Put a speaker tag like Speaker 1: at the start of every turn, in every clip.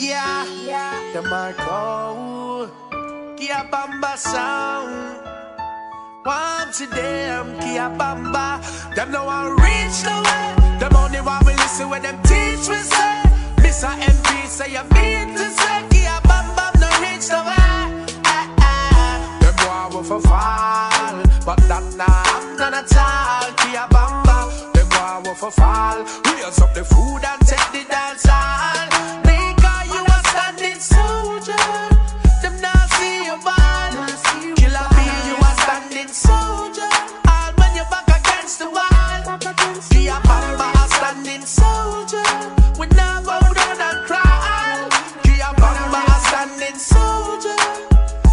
Speaker 1: Yeah, the Marco, Kia Bamba sound. Want to them, Kia Bamba. Them no one reach the way. Them only want we listen when them teach we say. Mr. MP say you mean to say. Kia Bamba no reach the way. Them want for fall, but that nah, none at all. Kia Bamba, them want for fall. Raise up the food and take the dance hall. Because you a standing soldier. Them not see you ball. Killer B, you a standing soldier. All when you back against the wall. Kia Bamba a standing soldier. We not go down and cry. Kia Bamba a standing soldier.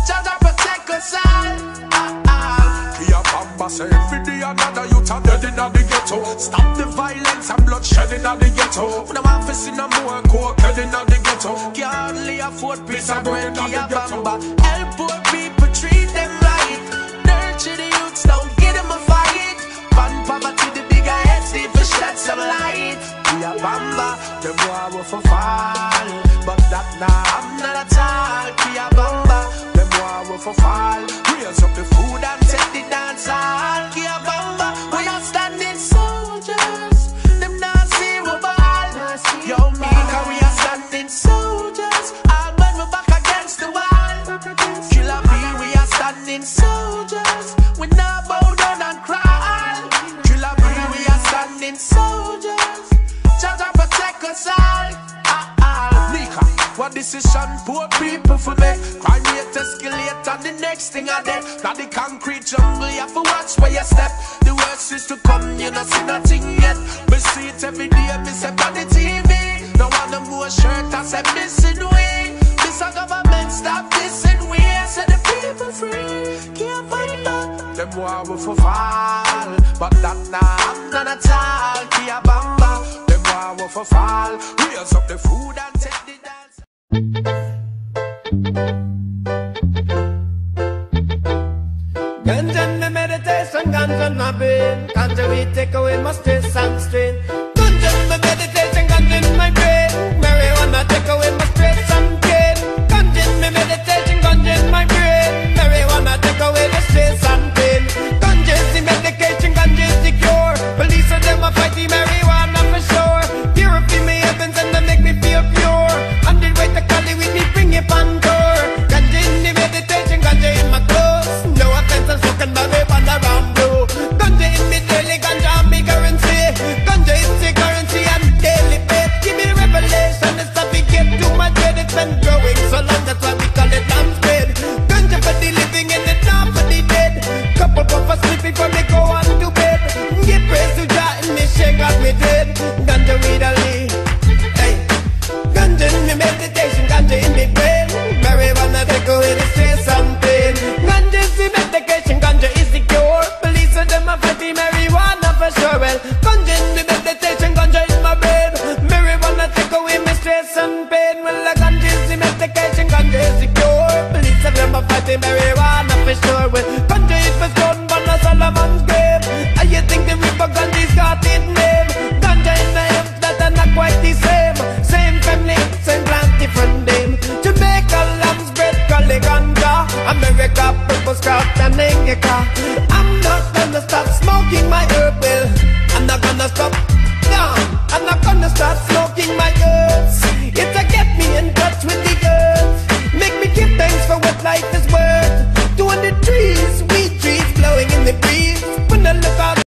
Speaker 1: Jaja protect us all. Kia Bamba say every day another youth are dead in the ghetto. Stop the violence and bloodshed in the ghetto. We don't want to see no more coke in the ghetto. Can't hardly afford peace and going to the Bamba. Help poor people, treat them right. Nurture the youths, don't give them a fight. Ban poverty, the bigger heads need to shed some light. Kia Bamba, them war for fall, but that nah, I'm not at all. Kia Bamba, them war for fall. Raise up the food and take the dance hall. Kia Bamba, we are standing soldiers. Them not see we ball. Yo, Mika, we are standing soldiers. All when we back against the wall. Killer B, we are standing soldiers. We not bow down and crawl. Killer B, we are standing soldiers. Jaja protect us all. Nika, what decision poor people for make? Crime rate escalate and the next thing I did. Now the concrete jungle, you have to watch where you step. The worst is to come, you not see nothing yet. Me see it every day, me say on the TV. No one no more shirt, I say missing way. This a government stop dissing we. Say the people free, can't find that. Them war for fall, but that nah, I'm not at all. Kia Bamba, them war for fall. Raise up the food and take the dance.
Speaker 2: Ganja and the meditation, ganja and my brain. Ganja we take away my stress and strain. Ganja and the meditation, ganja in my brain. Marijuana take away my stress and pain. Ganja in my meditation, ganja in my brain. Marijuana take away the stress and pain. Ganja is the medication, ganja is the cure. Police and them a fight the marijuana for sure. Purify me heavens and they make me feel pure. And the way to Cali with me bring it on tour. Ganja in the meditation, ganja in my clothes. No offense, I'm smoking marijuana around blue. Ganja in me daily, ganja on me currency. Ganja is the currency and daily pay. Give me the revelation, it's how we get too much head. It's been growing so long, that's why we call it land spread. Ganja for the living and it's not for the dead. Couple puffers sleep before they go on to bed. Give praise to Jah and me shake out me dead. Ganja weed Ali, hey. Ganja in me meditation, ganja in me brain. Marijuana take away the stress and pain. Ganja is the medication, ganja is the cure. Police and them a fight the marijuana for sure. Well, ganja in the meditation, ganja in my brain. Marijuana take away my stress and pain. Well, the ganja is the medication, ganja is the cure. Police and them a fight the marijuana for sure. Well,